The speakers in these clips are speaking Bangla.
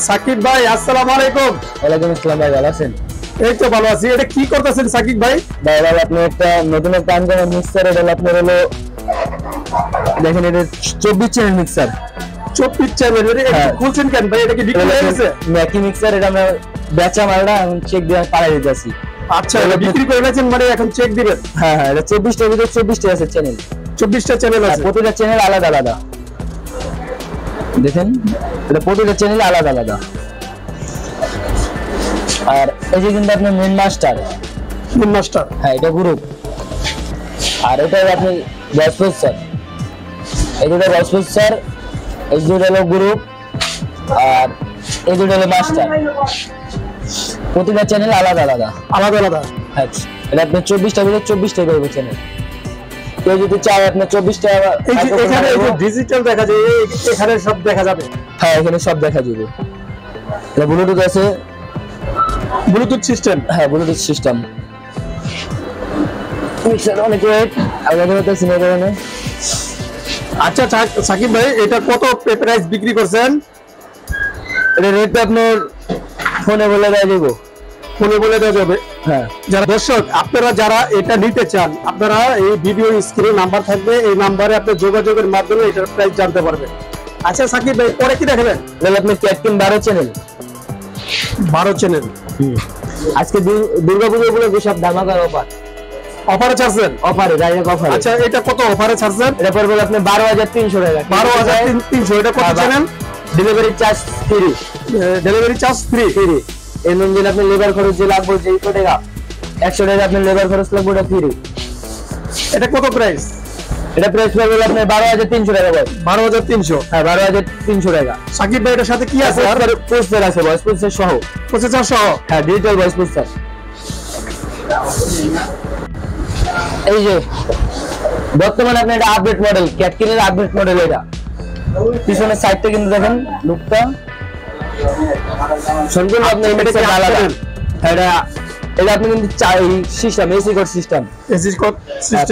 সাকিব ভাই আসসালামু আলাইকুম। ওয়ালাইকুম আসসালাম ভাই, ভালো আছেন? এই তো ভালো আছি। এটা কি করতেছেন সাকিব ভাই? ভাই আপনি একটা নতুন একটা আনকমন মিক্সার, এটা আপনার হলো দেখেন, এটা 24 চ্যানেল মিক্সার। 24 চ্যানেল এটা খুলছেন কেন ভাই? এটা কি বিক্রি হয়ে গেছে? ম্যাকি মিক্সার, এটা আমরা বেচা মালটা এখন চেক দিয়ে পাঠিয়ে দিতেছি। আচ্ছা, এটা বিক্রি করে দিয়েছেন মানে এখন চেক দিবেন? হ্যাঁ, এটা 24টার ভিতরে 24টা আছে চ্যানেল। 24টা চ্যানেল আছে, প্রতিটা চ্যানেল আলাদা আলাদা। দেখেন, এটা প্রতিটা চ্যানেল আলাদা আলাদা। আর এই যে কিন্তু আপনার মেন মাস্টার, হ্যাঁ এটা গ্রুপ। আর এটা আপনি ভয়েস প্রসেসর, এই দুটো ভয়েস প্রসেসর, এই দুটো হলো গ্রুপ, আর এই দুটো হলো মাস্টার। প্রতিটা চ্যানেল আলাদা আলাদা আলাদা। হ্যাঁ, এটা আপনি 24টা ভিতরে 24টা করবে চ্যানেল। কেউ যদি চায় আপনার 24টা, এই যে এখানে এই যে ডিজিটাল দেখা যায়, এখানে সব দেখা যাবে। হ্যাঁ, এখানে সব দেখা যাবে। এটা ব্লুটুথ আছে, ব্লুটুথ সিস্টেম। হ্যাঁ, ব্লুটুথ সিস্টেম। মিক্সার অনেক ওয়েট আলাদা আলাদা সিনে কারণে। আচ্ছা সাকিব ভাই, এটা কত প্রাইস বিক্রি করছেন? এটা রেট আপনার ফোনে বলে দেব। ফোনে বলে দেওয়া যাবে। হ্যাঁ, যারা দর্শক আপনারা যারা এটা নিতে চান, আপনারা এই ভিডিও স্ক্রিনে নাম্বার থাকবে, এই নাম্বারে আপনি যোগাযোগের মাধ্যমে এটার প্রাইস জানতে পারবেন। আচ্ছা সাকিব ভাই, পরে কি দেখাবেন? তাহলে আপনি ক্যাটকিন 12 চ্যানেল। 12 চ্যানেল। আজকে দুর্গাপূজা উপলক্ষে সব ধামাকা অফারে ছাড়ছেন? অফারে, ডাইরেক্ট অফার। আচ্ছা, এটা কত অফারে ছাড়ছেন? এটা পড়বে আপনি 12,300 টাকা। 12,300। এটা কত channel? Delivery charge free. Delivery charge free. এর মধ্যে আপনি লেবার খরচ যে লাগবে, যে 100 টাকা 100 টাকা আপনি লেবার খরচ লাগবে, ওটা ফ্রি। এটা কত প্রাইস? এটা প্রাইস পড়বে আপনার 12,300 টাকা। 12,300? হ্যাঁ, 12,300 টাকা। সাকিব ভাই, এটার সাথে কি আছে? আর প্রসেসর আছে, ভয়েস প্রসেসর সহ। প্রসেসর সহ? হ্যাঁ, ডিজিটাল ভয়েস প্রসেসর। এই যে বর্তমানে আপনি এটা আপডেট মডেল, ক্যাটকিনের আপডেট মডেল। এটা পিছনের সাইডটা কিন্তু দেখেন লুকটা সম্পূর্ণ আপনি এটা আলাদা। এটা আপনি কিন্তু সিস্টেম, এসি কোড সিস্টেম।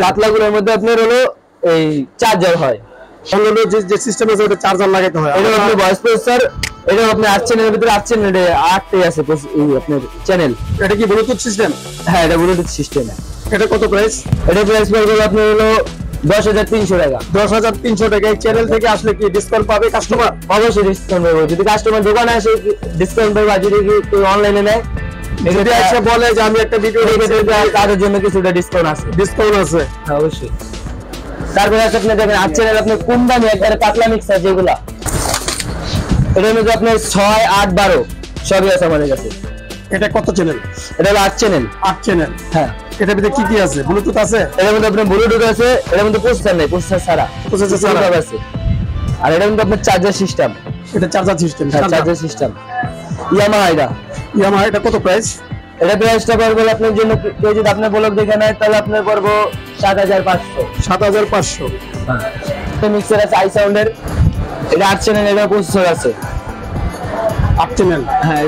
পাতলাগুলোর মধ্যে আপনার হলো এই চার্জার হয়, হলো যে সিস্টেম আছে ওটা চার্জার লাগাইতে হয়। এটা আপনি ভয়েস প্রসেসর, এটা আপনি 8 চ্যানেলের ভিতরে 8 চ্যানেলে 8টাই আছে এই আপনার চ্যানেল। এটা কি ব্লুটুথ সিস্টেম? হ্যাঁ, এটা ব্লুটুথ সিস্টেম। এটা কত প্রাইস? এটা প্রাইস পড়বে আপনার হলো 10,300 টাকা। 10,300 টাকা। এই চ্যানেল থেকে আসলে কি ডিসকাউন্ট পাবে কাস্টমার? অবশ্যই ডিসকাউন্ট পাবে। যদি কাস্টমার দোকানে আসে ডিসকাউন্ট পাবে, আর যদি কেউ অনলাইনে নেয়, যদি এসে বলে যে আমি একটা ভিডিও দেখেছি, তাদের জন্য কিছুটা ডিসকাউন্ট আছে। হ্যাঁ, অবশ্যই। তারপরে আছে আপনি দেখেন 8 চ্যানেল, আপনার কম দামে একবারে পাতলা মিক্সার যেগুলা, এটার মধ্যে আপনার 6, 8, 12 সবই আছে আমাদের কাছে। এটা কত চ্যানেল? এটা হলো 8 চ্যানেল। 8 চ্যানেল। হ্যাঁ। এটার ভিতরে কি আছে? ব্লুটুথ আছে? এটার মধ্যে আপনার ব্লুটুথ আছে, এটার মধ্যে প্রসেসর নেই, প্রসেসর ছাড়া আছে। আর এটার মধ্যে আপনার চার্জার সিস্টেম। এটা charger system? Charger system. Yamaha. এটা কত প্রাইস? এটা প্রাইসটা পড়বে আপনার জন্য, কেউ যদি আপনার ব্লগ দেখে নেয় তাহলে আপনার পড়বো 7,500। 7,500। হ্যাঁ। মিক্সার আছে আই সাউন্ডের, এটা 8 চ্যানেল, এটা প্রসেসর আছে 8 চ্যানেল। হ্যাঁ,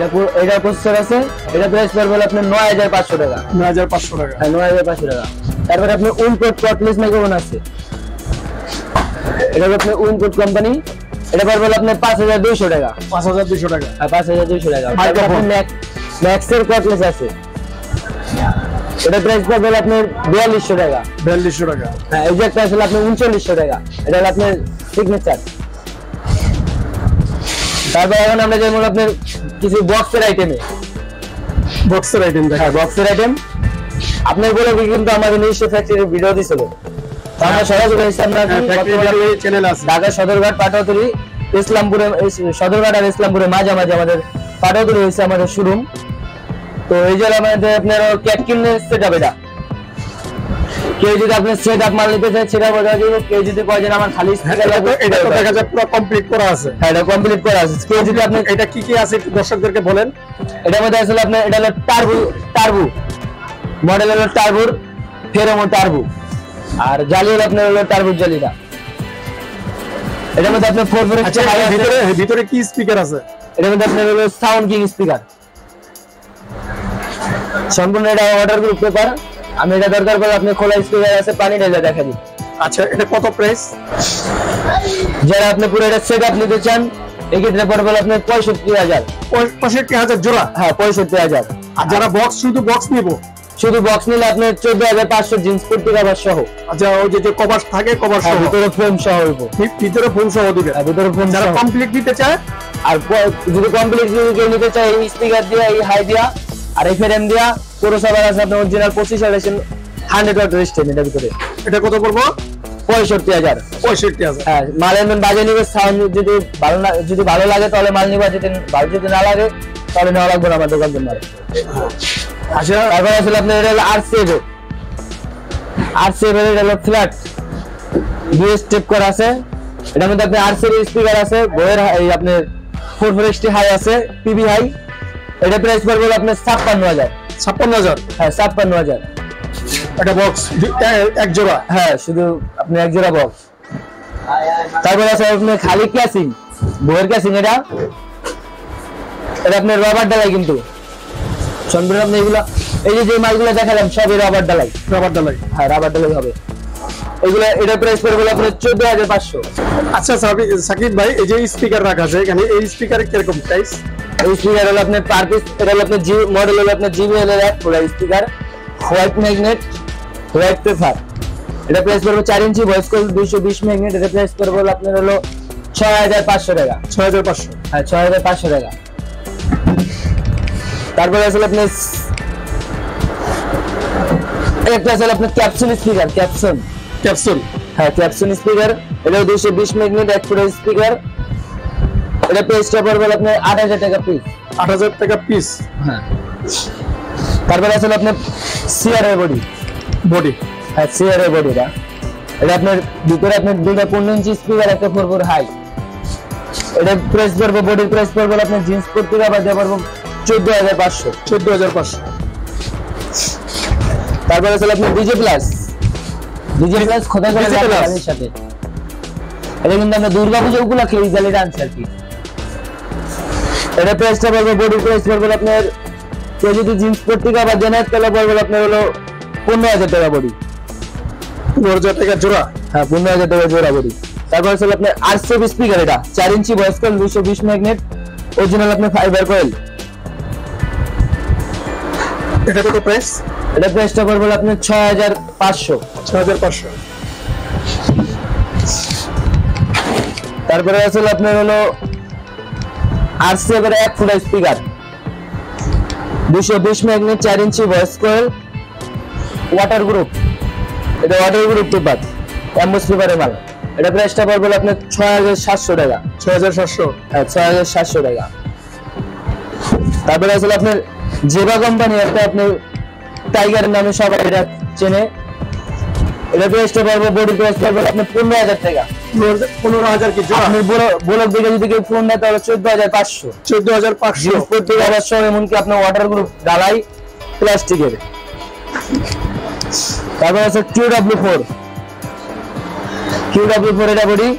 এটা প্রসেসর আছে। এটা প্রাইস পড়বে আপনার 9,500 টাকা। 9,500 টাকা। হ্যাঁ, 9,500 টাকা। তারপরে আপনার উইনকোড কর্ডলেস মাইক্রোফোন আছে, এটা আপনার উইনকোড কোম্পানি। এটা পড়বে আপনার 5,200 টাকা। 5,200 টাকা। হ্যাঁ, 5,200 টাকা। মাইক্রোফোন ম্যাক্সের কর্ডলেস আছে, এটা প্রাইস পড়বে আপনার 4,200 টাকা। 4,200 টাকা। হ্যাঁ, এই যে একটা আসলে আপনার 3,900 টাকা। এটা হলো আপনার সিগনেচার। তারপর এখন আমরা যেমন আপনার কিছু বক্সের আইটেম হ্যাঁ, বক্সের আইটেম আপনার বলে কিন্তু আমাদের নিজস্ব ফ্যাক্টরির ভিডিও দিছিল। আমরা সরাসরি চ্যানেল আছে ঢাকা সদরঘাট, পাটোয়াতুলি, ইসলামপুরে। সদরঘাট আর ইসলামপুরে মাঝামাঝি আমাদের পাটোয়াতুলি হয়েছে আমাদের শোরুম। তো এই যে আমাদের আপনার ক্যাটকিনের সেটআপ। এটা কেউ যদি আপনার সেটআপ মাল নিতে চায় সেটা বলা যাবে। কেউ যদি কয় যে আমার খালি স্পিকার লাগবে, এটা তো দেখা যায় পুরো কমপ্লিট করা আছে। হ্যাঁ, এটা কমপ্লিট করা আছে। কেউ যদি আপনি এটা কি আছে একটু দর্শকদেরকে বলেন। এটার মধ্যে আসলে আপনার এটা হলো টার্বো মডেল, হলো টার্বোর ফেরোমো টার্বো। আর জালি হলো আপনার হলো টার্বো জালিটা। এটার মধ্যে আপনার 4 আচ্ছা, ভিতরে কি স্পিকার আছে? এটার মধ্যে আপনার হলো সাউন্ড কিং স্পিকার। সম্পূর্ণ এটা অর্ডার গ্রুপ পেপার। আমি এটা দরকার পড়লে আপনি খোলা স্পিকার আছে, পানি ঢেলে দেখা দিই। আচ্ছা, এটা কত প্রাইস? যারা আপনি পুরো এটা সেটআপ নিতে চান এক্ষেত্রে পড়বে আপনার 65,000। 65,000 জোড়া? হ্যাঁ 65,000। আর যারা বক্স শুধু বক্স নিব, শুধু বক্স নিলে আপনার 14,500 জিন্স কুর্তি কভার সহ। আচ্ছা ওই যে কভার থাকে, কভার সহ ভিতরে ফ্রেম সহ হইব, ভিতরে ফোন সহ দিবে, ভিতরে ফ্রেম। যারা কমপ্লিট নিতে চায়, আর যদি কমপ্লিট কেউ নিতে চায় এই স্পিকার দিয়া, এই হাই দিয়া আর এই ফ্রেম দিয়া, পুরো সবার আছে আপনার অরিজিনাল 25 এডিশন 100 ওয়াট রেজিস্টার এটার ভিতরে। এটা কত পড়বো? 65,000। 65,000। হ্যাঁ, মাল এমন বাজে নিবে, সাউন্ড যদি ভালো লাগে তাহলে মাল নিবা, যদি না লাগে তাহলে নেওয়া লাগবে না আমার দোকান থেকে। আচ্ছা তারপরে আসলে আপনার এটা হলো R7, এটা হলো ফ্ল্যাট দুই স্টেপ করা আছে। এটার মধ্যে আপনার R7 স্পিকার আছে, বয়ের এই আপনার 44XT হাই আছে, পিবি হাই। এটা প্রাইস পড়বে আপনার 56,000। 56,000? হ্যাঁ 56,000। এটা বক্স এক জোড়া? হ্যাঁ শুধু আপনি এক জোড়া বক্স। তারপরে আছে আপনার খালি ক্যাসিং, বয়ের ক্যাসিং। এটা আপনার রবার ডালাই, কিন্তু সম্পূর্ণ আপনি এগুলো এই যে মালগুলো দেখালাম সবই রবার ডালাই। রবার ডালাই? হ্যাঁ রবার ডালাই হবে এগুলো। এটা প্রাইস পড়বে আপনার 14,500। আচ্ছা সাকিব ভাই, এই যে স্পিকার রাখা আছে এখানে, এই স্পিকারের কিরকম প্রাইস? এই স্পিকার হলো আপনার পার পিস, এটা হলো আপনার মডেল হলো আপনার JBL এর এক পুরো speaker, white magnet, white paper. এটা প্রাইস পড়বে 4 ইঞ্চি ভয়েস কল 220 ম্যাগনেট। এটা প্রাইস পড়বে আপনার হলো 6,500 টাকা। 6,500? হ্যাঁ 6,500 টাকা। তারপরে আসলে আপনার একটা আসলে আপনার ক্যাপসুল স্পিকার, ক্যাপসুল। হ্যাঁ ক্যাপসুল স্পিকার, এটা 220 ম্যাগনেট এক পুরো স্পিকার। এটা প্রাইসটা পড়বে আপনার 8,000 টাকা পিস। 8,000 টাকা পিস? হ্যাঁ। তারপরে আসলে আপনার সিআর এর বডি। হ্যাঁ সিআর এর বডিটা, এটা আপনার ভিতরে আপনার দুটো 15 ইঞ্চি স্পিকার, একটা 4 হাই। এটা প্রাইস পড়বে, বডির প্রাইস পড়বে আপনার জিন্স কুর্তি কভার দিয়ে পড়বে 14,500। 14,500। তারপরে আসলে আপনার ডিজে প্লাস খোদা করে গানের সাথে। এটা কিন্তু আমরা দুর্গাপূজা উপলক্ষে এই জালিটা আনছি আর কি। এটা প্রাইসটা পড়বে, বডির প্রাইস পড়বে আপনার, কেউ যদি জিন্স কুর্তি কভার দেন তাহলে পড়বে আপনার হলো 15,000 টাকা বডি। 15,000 টাকা জোড়া? হ্যাঁ 15,000 টাকা জোড়া বডি। তারপর আসলে আপনার R7 স্পিকার, এটা 4 inch voice call 220 magnet, original আপনার ফাইবার কয়েল। এটা কত প্রাইস? এটা প্রাইসটা পড়বে আপনার 6,500। 6,500। তারপরে আসলে আপনার হলো R7 এক foot speaker 220 magnet, 4 inch voice coil, water group. এটা ওয়াটার গ্রুপ পেপার, এমবস পেপারের মাল। এটা প্রাইসটা পড়বে আপনার 6,700 টাকা। 6,700? হ্যাঁ 6,700 টাকা। তারপরে আসলে আপনার জেবা কোম্পানি একটা আপনার টাইগার নামে সবাই এটা চেনে। এটা প্রাইসটা পড়বে, বডি প্রাইস পড়বে আপনার 15,000 টাকা। 15,000 কি জোড়া? আপনি বড় দিকে যদি কেউ ফোন দেয় তাহলে 14,500। 14,500 প্রতি অবশ্য, এমনকি আপনার ওয়াটার গ্রুপ ডালাই প্লাস্টিকের। তারপর আছে QW4 এটা বডি,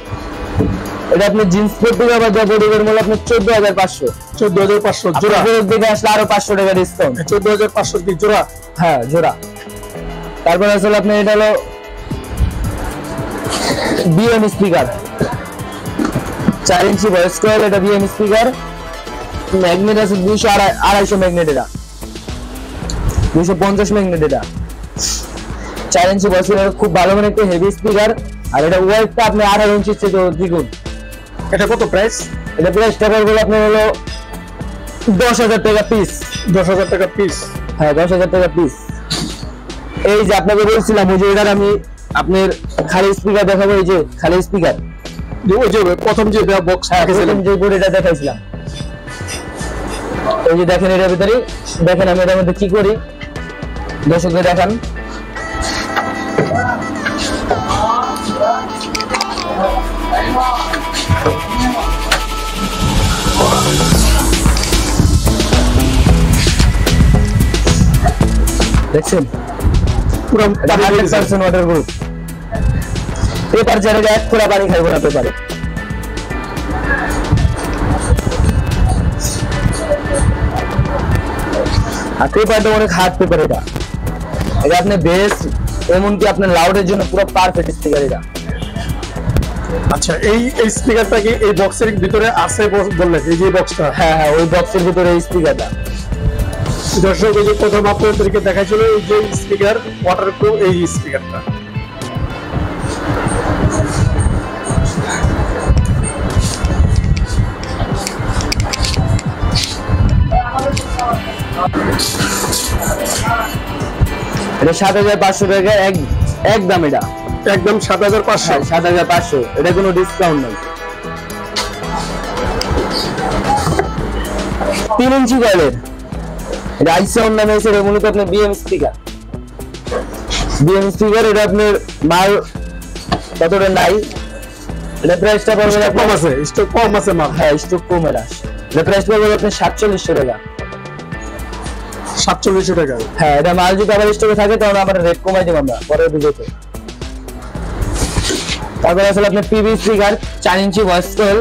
এটা আপনি জিন্স কুর্তি কভার যা বডি এর মূল্য আপনার 14,500। 14,500 জোড়া? আপনার দিকে আসলে আরো 500 টাকা ডিসকাউন্ট। 14,500 কি জোড়া? হ্যাঁ জোড়া। তারপর আসলে আপনি এটা হলো BM speaker, 4 inch voice coil, এটা BM স্পিকার, ম্যাগনেট আছে 200-250 ম্যাগনেট, এটা 250 ম্যাগনেট। এটা 4 ইঞ্চি ভয়েস কয়েল, খুব ভালো মানে একটা হেভি স্পিকার। আর এটা ওয়েটটা আপনি 18 ইঞ্চির চেয়ে দ্বিগুণ। এটা কত প্রাইস? এটা প্রাইসটা পড়বে আপনার হলো 10,000 টাকা পিস। 10,000 টাকা পিস? হ্যাঁ 10,000 টাকা পিস। এই যে আপনাকে বলছিলাম ওই যে এটার আমি আপনার খালি স্পিকার দেখাবো, এই যে খালি স্পিকার, ওই যে প্রথম যে বক্স দেখাইছিলাম, যে বডিটা দেখাইছিলাম, এই যে দেখেন এটার ভিতরে। দেখেন আমি এটার মধ্যে কি করি, দর্শকদের দেখান। দেখছেন পুরো 100% ওয়াটার গ্রুপ পেপার, যারা এক ফোঁটা পানি খাইব না পেপারে। আর পেপারটা অনেক হার্ড পেপার। এটা আপনি বেস এমনকি আপনার লাউডের জন্য পুরো পারফেক্ট স্পিকার। এটা আচ্ছা, এই স্পিকারটা কি এই বক্সের ভিতরে আছে বললেন? এই যে বক্সটা? হ্যাঁ হ্যাঁ, ওই বক্সের ভিতরে এই স্পিকারটা। দর্শক, এই যে প্রথম আপনাদেরকে দেখাচ্ছিল এই যে স্পিকার, ওয়াটারপ্রুফ এই স্পিকারটা। এটা 7500 টাকা একদম, এটা একদম 7500। 7500, এটা কোনো ডিসকাউন্ট নেই। 3 ইঞ্চি কয়েলের এটা আইসাউন্ড নামে এসে, মূলত আপনার বিএম স্পিকার। এটা আপনার মাল কতটা নাই, এটা প্রাইসটা পড়বে কম আছে, স্টক কম আছে মাল। হ্যাঁ, স্টক কম। এটা প্রাইস পড়বে আপনার 4700 টাকা। 4700 টাকা? হ্যাঁ, এটা মাল যদি আবার স্টকে থাকে তাহলে আমরা রেট কমাই দেব আমরা পরের ভিডিওতে। তারপরে আসলে আপনার PV speaker 4 inch voice coil.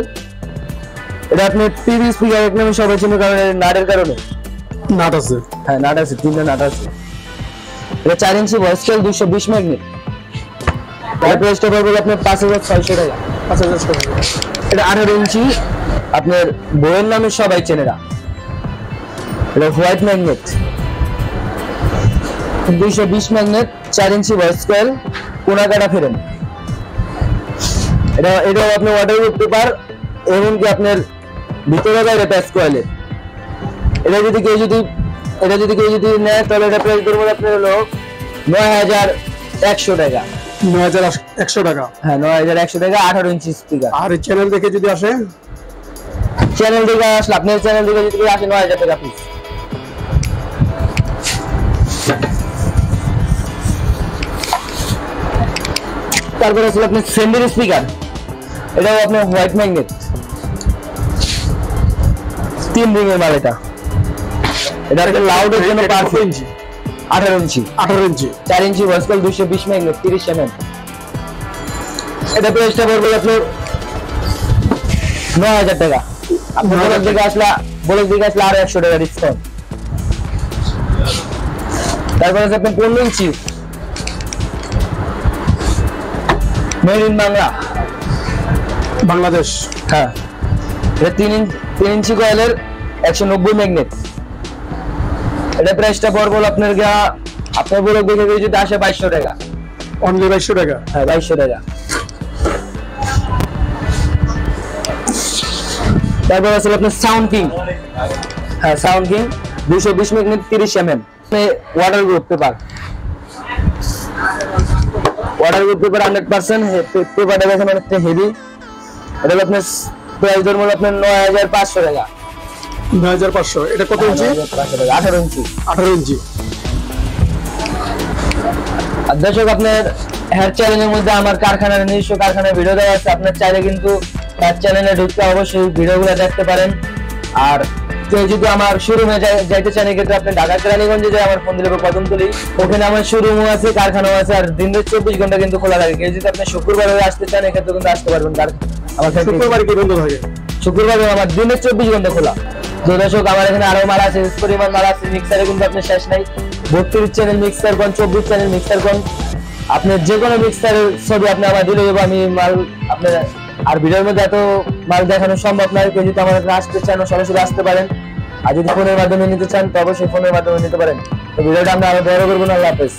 এটা আপনার পিভি স্পিকার এক নামে সবাই চিনে, কারণ নাটের কারণে। নাট আছে? হ্যাঁ, নাট আছে, 3টা নাট আছে। এটা 4 ইঞ্চি ভয়েস কয়েল, 220 ম্যাগনেট। এর প্রাইসটা পড়বে আপনার 5600 টাকা। 5000 টাকা। এটা 18 ইঞ্চি, আপনার বইয়ের নামে সবাই চেনে। এটা white magnet, 220 magnet, 4 inch voice coil, কোনা কাটা ফ্রেম। এটা আপনার ওয়াটারপ্রুফ পেপার, এমনকি আপনার ভিতরে বাইরে প্যাচ কয়েলের। এটা যদি কেউ যদি নেয় তাহলে এটা প্রাইস ধরবো আপনার হলো 9100 টাকা। 9100 টাকা? হ্যাঁ, 9100 টাকা, 18 ইঞ্চি স্পিকার। আর এই চ্যানেল দেখে যদি আসে, চ্যানেল থেকে আসলে আপনার চ্যানেল থেকে যদি আসে 9000 টাকা পিস। তারপরে আসলে আপনার ফেন্ডের স্পিকার, এটাও আপনার হোয়াইট ম্যাগনেট, 3 রিংয়ের মাল। এটা লাউডের জন্য পারফেক্ট। ইঞ্চি 18 ইঞ্চি 4 inch voice coil, 220 magnet, 30 mm। এটা প্রাইসটা পড়বে আপনার 9000 টাকা। আপনি বলে দিকে আসলে আরো 100 টাকা ডিসকাউন্ট। তারপরে আছে আপনার 15 ইঞ্চি মেড ইন বাংলাদেশ। হ্যাঁ, এটা 3 ইঞ্চি কয়েলের, 190 ম্যাগনেট। এটা প্রাইসটা পড়বে আপনার বলে দেখে যদি আসে 2200 টাকা। অনলি 2200 টাকা? হ্যাঁ, 2200 টাকা। তারপর আসলে আপনার সাউন্ড কিং। হ্যাঁ, sound king 220 magnet, 30 mm। Waterproof paper, 100% পেপারটা দেখেন অনেকটা হেভি। এটা আপনার প্রাইস ধরুন আপনার 9500 টাকা। 9500। এটা কত ইঞ্চি? 18 ইঞ্চি। 18 ইঞ্চি। আর দর্শক, আপনার হেয়ার চ্যানেলের মধ্যে আমার কারখানার নিজস্ব কারখানার ভিডিও দেওয়া আছে, আপনার চাইলে কিন্তু তার চ্যানেলে ঢুকতে অবশ্যই ভিডিওগুলো দেখতে পারেন। আর কেউ যদি আমার শোরুমে যাইতে চান, এক্ষেত্রে আপনি ঢাকা কেরানীগঞ্জে যাই আমার ফোন দিলে কদমতলী, ওখানে আমার শোরুমও আছে, কারখানাও আছে, আর দিন 24 ঘন্টা কিন্তু খোলা থাকে। কেউ যদি আপনি শুক্রবারে আসতে চান, এক্ষেত্রে কিন্তু আসতে পারবেন। আমার শুক্রবারে কি বন্ধ থাকে? শুক্রবারে আমার দিনে 24 ঘন্টা খোলা। তো দর্শক, আমার এখানে আরো মাল আছে, পরিমাণ মাল আছে। মিক্সারে কিন্তু আপনার শেষ নাই। 32 চ্যানেল মিক্সার কোন, 24 চ্যানেল মিক্সার কোন, আপনার যে কোনো মিক্সারের ছবি আপনি আমার দিলে দেবো আমি মাল আপনার। আর ভিডিওর মধ্যে এত মাল দেখানো সম্ভব নয়। কেউ যদি আমার এখানে আসতে চান, সরাসরি আসতে পারেন। আর যদি ফোনের মাধ্যমে নিতে চান, তো অবশ্যই ফোনের মাধ্যমে নিতে পারেন। তো ভিডিওটা আমরা আরো বড় করবো না। আল্লাহ হাফেজ।